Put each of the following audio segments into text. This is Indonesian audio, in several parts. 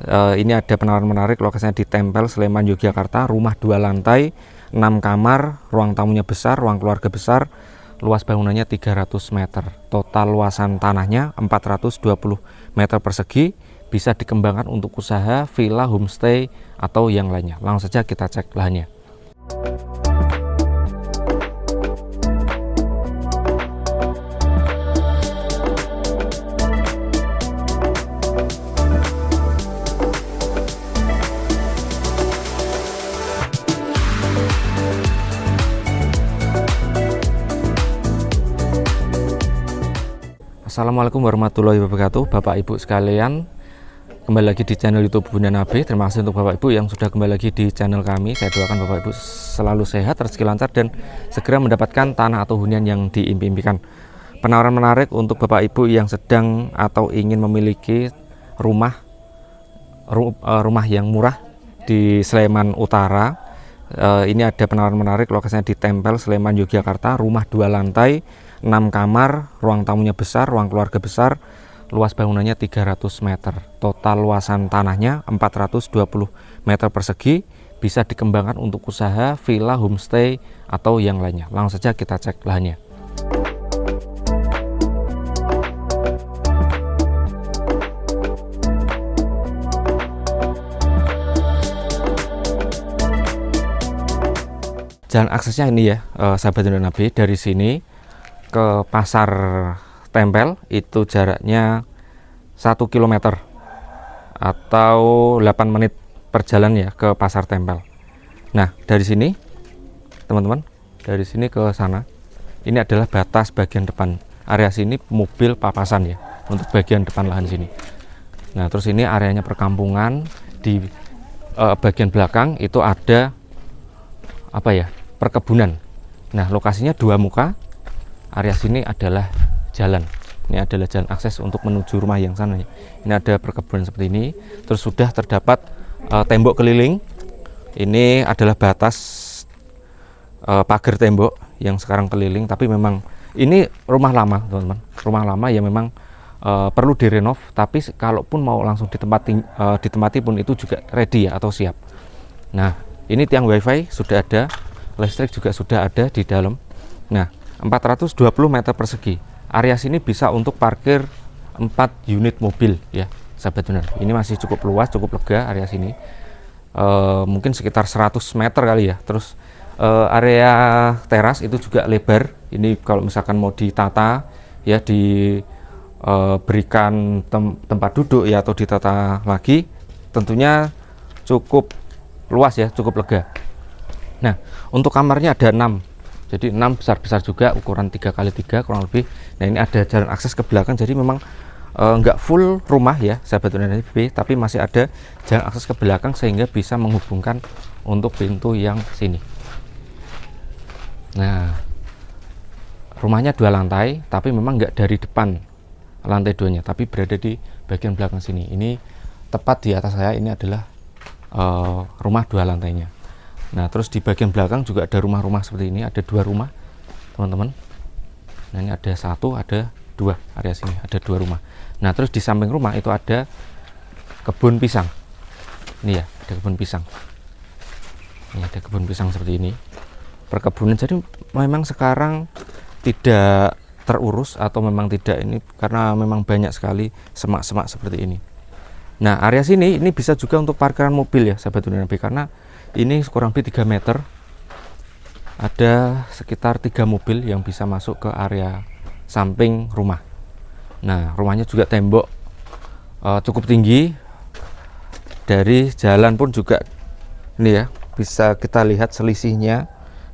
Ini ada penawaran menarik, lokasinya di Tempel, Sleman, Yogyakarta. Rumah 2 lantai, 6 kamar, ruang tamunya besar, ruang keluarga besar. Luas bangunannya 300 meter. Total luasan tanahnya 420 meter persegi. Bisa dikembangkan untuk usaha, villa, homestay, atau yang lainnya. Langsung saja kita cek lahannya. Assalamualaikum warahmatullahi wabarakatuh, Bapak Ibu sekalian. Kembali lagi di channel YouTube Bunda Nabe. Terima kasih untuk Bapak Ibu yang sudah kembali lagi di channel kami. Saya doakan Bapak Ibu selalu sehat, rezeki lancar, dan segera mendapatkan tanah atau hunian yang diimpikan. Penawaran menarik untuk Bapak Ibu yang sedang atau ingin memiliki rumah yang murah di Sleman Utara. Ini ada penawaran menarik, lokasinya di Tempel, Sleman, Yogyakarta. Rumah 2 lantai, 6 kamar, ruang tamunya besar, ruang keluarga besar. Luas bangunannya 300 meter. Total luasan tanahnya 420 meter persegi. Bisa dikembangkan untuk usaha, villa, homestay, atau yang lainnya. Langsung saja kita cek lahannya. Jalan aksesnya ini ya, sahabat Bunda Nabe. Dari sini ke pasar Tempel itu jaraknya 1 km atau 8 menit perjalanan ya ke pasar Tempel. Nah, dari sini teman-teman, dari sini ke sana ini adalah batas bagian depan. Area sini mobil papasan ya untuk bagian depan lahan sini. Nah, terus ini areanya perkampungan. Di bagian belakang itu ada apa ya, perkebunan. Nah, lokasinya 2 muka. Area sini adalah jalan. Ini adalah jalan akses untuk menuju rumah yang sana. Ini ada perkebunan seperti ini. Terus sudah terdapat tembok keliling. Ini adalah batas pagar tembok yang sekarang keliling. Tapi memang ini rumah lama, teman-teman. Rumah lama yang memang perlu direnov. Tapi kalaupun mau langsung ditempati pun itu juga ready ya, atau siap. Nah, ini tiang wifi sudah ada, listrik juga sudah ada di dalam. Nah, 420 meter persegi. Area sini bisa untuk parkir 4 unit mobil ya, sahabat benar. Ini masih cukup luas, cukup lega area sini. Mungkin sekitar 100 meter kali ya. Terus area teras itu juga lebar. Ini kalau misalkan mau ditata ya, diberikan tempat duduk ya, atau ditata lagi, tentunya cukup luas ya, cukup lega. Nah, untuk kamarnya ada 6. Jadi 6 besar-besar juga, ukuran 3x3 kurang lebih. Nah, ini ada jalan akses ke belakang. Jadi memang nggak full rumah ya, sahabat Bunda Nabe, tapi masih ada jalan akses ke belakang sehingga bisa menghubungkan untuk pintu yang sini. Nah, rumahnya 2 lantai, tapi memang nggak dari depan lantai 2-nya, tapi berada di bagian belakang sini. Ini tepat di atas saya, ini adalah rumah 2 lantainya. Nah, terus di bagian belakang juga ada rumah-rumah seperti ini. Ada 2 rumah, teman-teman. Nah, ini ada 1, ada 2 area sini, ada 2 rumah. Nah, terus di samping rumah itu ada kebun pisang. Ini ya, ada kebun pisang. Ini ada kebun pisang seperti ini. Perkebunan, jadi memang sekarang tidak terurus atau memang tidak ini, karena memang banyak sekali semak-semak seperti ini. Nah, area sini ini bisa juga untuk parkiran mobil ya, sahabat Bunda Nabe, karena ini kurang lebih 3 meter. Ada sekitar 3 mobil yang bisa masuk ke area samping rumah. Nah, rumahnya juga tembok cukup tinggi. Dari jalan pun juga ini ya, bisa kita lihat selisihnya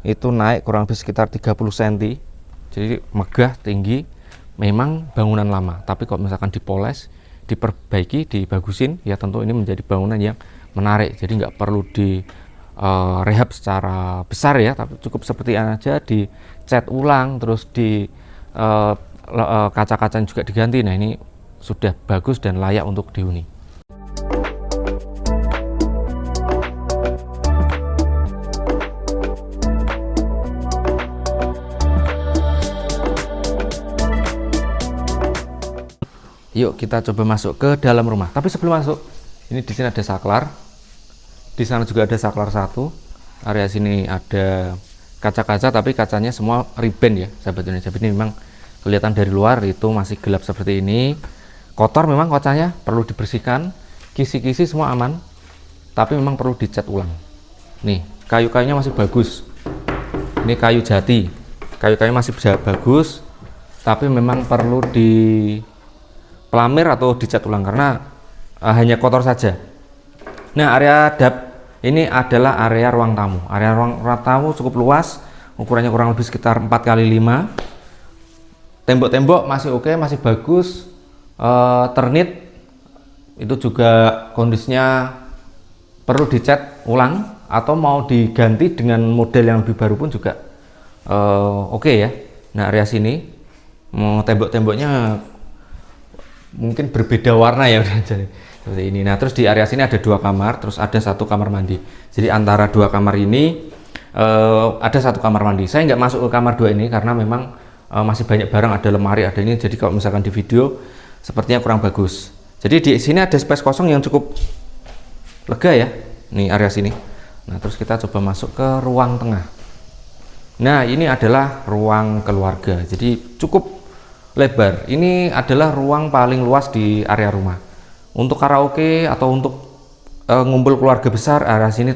itu naik kurang lebih sekitar 30 cm. Jadi megah, tinggi. Memang bangunan lama, tapi kalau misalkan dipoles, diperbaiki, dibagusin ya, tentu ini menjadi bangunan yang menarik. Jadi nggak perlu di rehab secara besar ya, tapi cukup seperti aja, dicat ulang, terus di kaca-kacanya juga diganti. Nah, ini sudah bagus dan layak untuk dihuni. Yuk kita coba masuk ke dalam rumah. Tapi sebelum masuk, Ini di sini ada saklar, di sana juga ada saklar satu. Area sini ada kaca-kaca, tapi kacanya semua riben ya, sahabat Indonesia. Ini memang kelihatan dari luar itu masih gelap seperti ini. Kotor memang kacanya, perlu dibersihkan. Kisi-kisi semua aman, tapi memang perlu dicat ulang. Nih, kayu-kayunya masih bagus. Ini kayu jati, kayu-kayu masih bagus, tapi memang perlu di pelamir atau dicat ulang karena hanya kotor saja. Nah, area dap ini adalah area ruang tamu. Area ruang tamu cukup luas, ukurannya kurang lebih sekitar 4x5. Tembok-tembok masih oke, masih bagus. Ternit itu juga kondisinya perlu dicat ulang atau mau diganti dengan model yang lebih baru pun juga oke ya. Nah, area sini tembok-temboknya mungkin berbeda warna ya seperti ini. Nah, terus di area sini ada 2 kamar, terus ada 1 kamar mandi. Jadi antara 2 kamar ini ada 1 kamar mandi. Saya nggak masuk ke kamar 2 ini karena memang masih banyak barang, ada lemari, ada ini. Jadi kalau misalkan di video sepertinya kurang bagus. Jadi di sini ada space kosong yang cukup lega ya. Nih area sini. Nah, terus kita coba masuk ke ruang tengah. Nah, ini adalah ruang keluarga. Jadi cukup lebar. Ini adalah ruang paling luas di area rumah. Untuk karaoke atau untuk ngumpul keluarga besar, area sini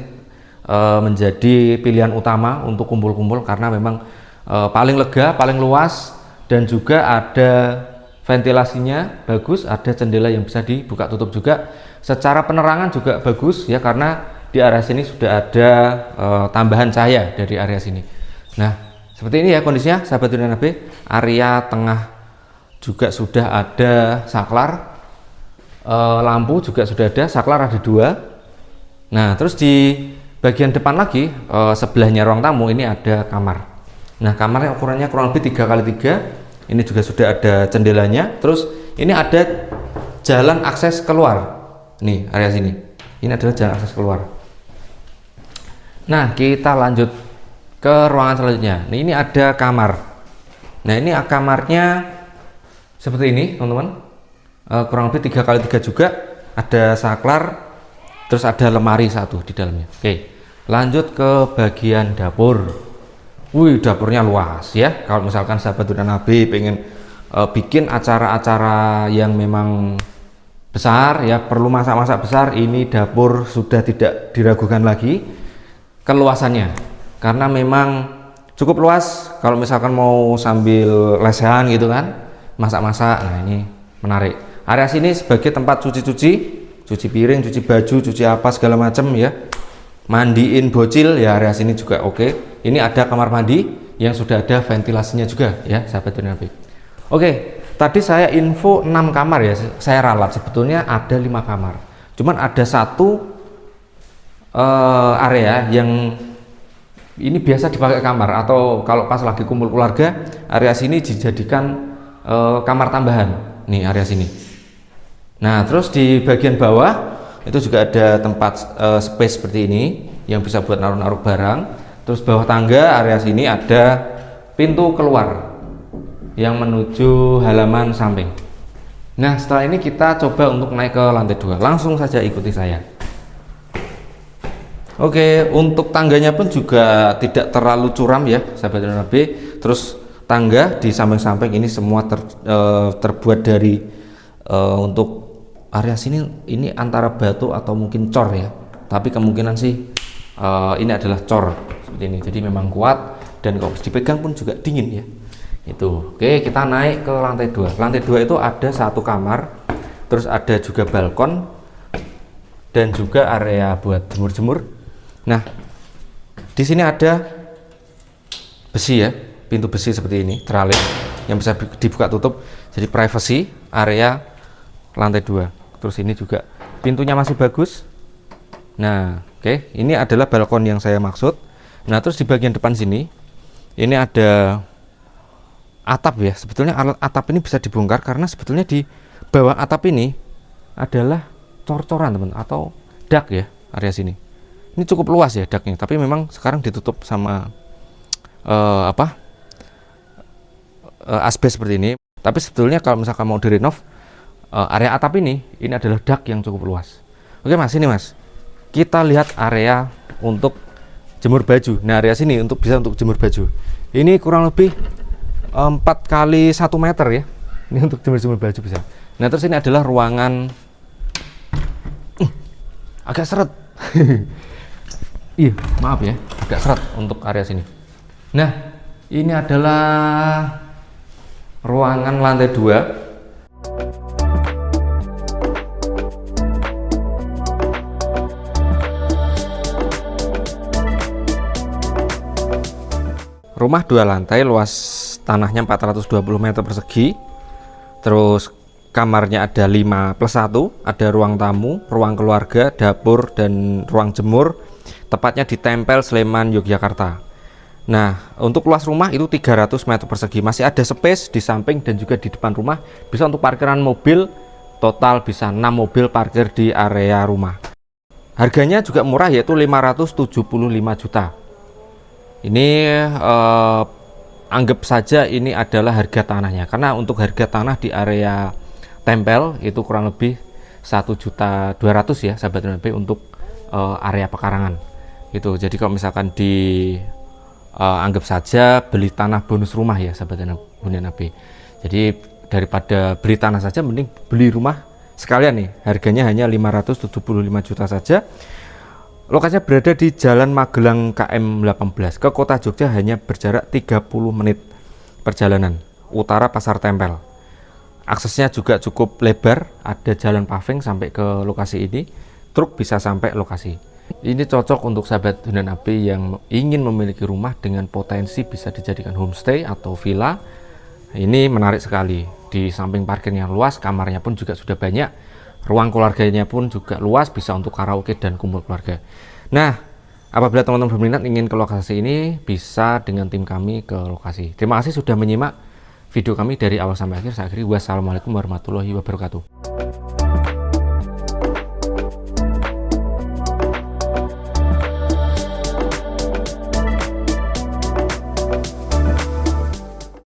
menjadi pilihan utama untuk kumpul-kumpul karena memang paling lega, paling luas, dan juga ada ventilasinya bagus, ada jendela yang bisa dibuka tutup juga. Secara penerangan juga bagus ya, karena di area sini sudah ada tambahan cahaya dari area sini. Nah, seperti ini ya kondisinya, sahabat Dunia Nabi. Area tengah juga sudah ada saklar, lampu juga sudah ada, saklar ada 2. Nah, terus di bagian depan lagi sebelahnya ruang tamu ini ada kamar. Nah, kamarnya ukurannya kurang lebih 3x3. Ini juga sudah ada jendelanya. Terus ini ada jalan akses keluar. Nih area sini. Ini adalah jalan akses keluar. Nah, kita lanjut ke ruangan selanjutnya. Nah, ini ada kamar. Nah, ini kamarnya seperti ini, teman-teman. Kurang lebih 3x3 juga. Ada saklar. Terus ada lemari 1 di dalamnya. Oke, lanjut ke bagian dapur. Wih, dapurnya luas ya. Kalau misalkan sahabat Dunia Nabi pengen bikin acara-acara yang memang besar ya, perlu masak-masak besar, ini dapur sudah tidak diragukan lagi keluasannya, karena memang cukup luas. Kalau misalkan mau sambil lesehan gitu kan, masak-masak, nah ini menarik. Area sini sebagai tempat cuci-cuci, cuci piring, cuci baju, cuci apa segala macam ya, mandiin bocil ya. Area sini juga oke. Ini ada kamar mandi yang sudah ada ventilasinya juga ya, sahabat Dunia Nabi. Oke, tadi saya info 6 kamar ya, saya ralat. Sebetulnya ada 5 kamar, cuman ada 1 area yang ini biasa dipakai kamar, atau kalau pas lagi kumpul keluarga, area sini dijadikan kamar tambahan. Nih area sini. Nah, terus di bagian bawah itu juga ada tempat space seperti ini yang bisa buat naruh-naruh barang. Terus bawah tangga area sini ada pintu keluar yang menuju halaman samping. Nah, setelah ini kita coba untuk naik ke lantai 2. Langsung saja ikuti saya. Oke, untuk tangganya pun juga tidak terlalu curam ya, sahabat Nabi. Terus tangga di samping-samping ini semua terbuat dari untuk area sini ini antara batu atau mungkin cor ya. Tapi kemungkinan sih ini adalah cor seperti ini. Jadi memang kuat dan kalau dipegang pun juga dingin ya. Itu. Oke, kita naik ke lantai 2. Lantai 2 itu ada 1 kamar, terus ada juga balkon dan juga area buat jemur-jemur. Nah, di sini ada besi ya, pintu besi seperti ini, tralik yang bisa dibuka tutup. Jadi privacy area lantai 2. Terus ini juga pintunya masih bagus. Nah, oke, ini adalah balkon yang saya maksud. Nah, terus di bagian depan sini ini ada atap ya. Sebetulnya atap ini bisa dibongkar karena sebetulnya di bawah atap ini adalah cor-coran teman, atau dak ya, area sini. Ini cukup luas ya daknya, tapi memang sekarang ditutup sama asbes seperti ini. Tapi sebetulnya kalau misalkan mau direnov area atap ini adalah dak yang cukup luas. Oke Mas, ini Mas, kita lihat area untuk jemur baju. Nah, area sini bisa untuk jemur baju. Ini kurang lebih 4 kali 1 meter ya. Ini untuk jemur baju bisa. Nah, terus ini adalah ruangan agak seret. Iya, maaf ya, agak seret untuk area sini. Nah, ini adalah ruangan lantai 2. Rumah 2 lantai, luas tanahnya 420 meter persegi. Terus kamarnya ada 5+1, ada ruang tamu, ruang keluarga, dapur, dan ruang jemur. Tepatnya di Tempel, Sleman, Yogyakarta. Nah, untuk luas rumah itu 300 meter persegi. Masih ada space di samping dan juga di depan rumah. Bisa untuk parkiran mobil, total bisa 6 mobil parkir di area rumah. Harganya juga murah, yaitu 575 juta. Ini anggap saja ini adalah harga tanahnya, karena untuk harga tanah di area Tempel itu kurang lebih 1.200.000 ya sahabat NP untuk area pekarangan itu. Jadi kalau misalkan anggap saja beli tanah bonus rumah ya sahabat NP. Jadi daripada beli tanah saja, mending beli rumah sekalian nih. Harganya hanya 575 juta saja. Lokasinya berada di Jalan Magelang KM 18. Ke kota Jogja hanya berjarak 30 menit perjalanan. Utara Pasar Tempel. Aksesnya juga cukup lebar, ada jalan paving sampai ke lokasi ini. Truk bisa sampai lokasi. Ini cocok untuk sahabat Hunan Api yang ingin memiliki rumah dengan potensi bisa dijadikan homestay atau villa. Ini menarik sekali. Di samping parkirnya luas, kamarnya pun juga sudah banyak. Ruang keluarganya pun juga luas, bisa untuk karaoke dan kumpul keluarga. Nah, apabila teman-teman berminat ingin ke lokasi ini, bisa dengan tim kami ke lokasi. Terima kasih sudah menyimak video kami dari awal sampai akhir. Saya akhiri, wassalamualaikum warahmatullahi wabarakatuh.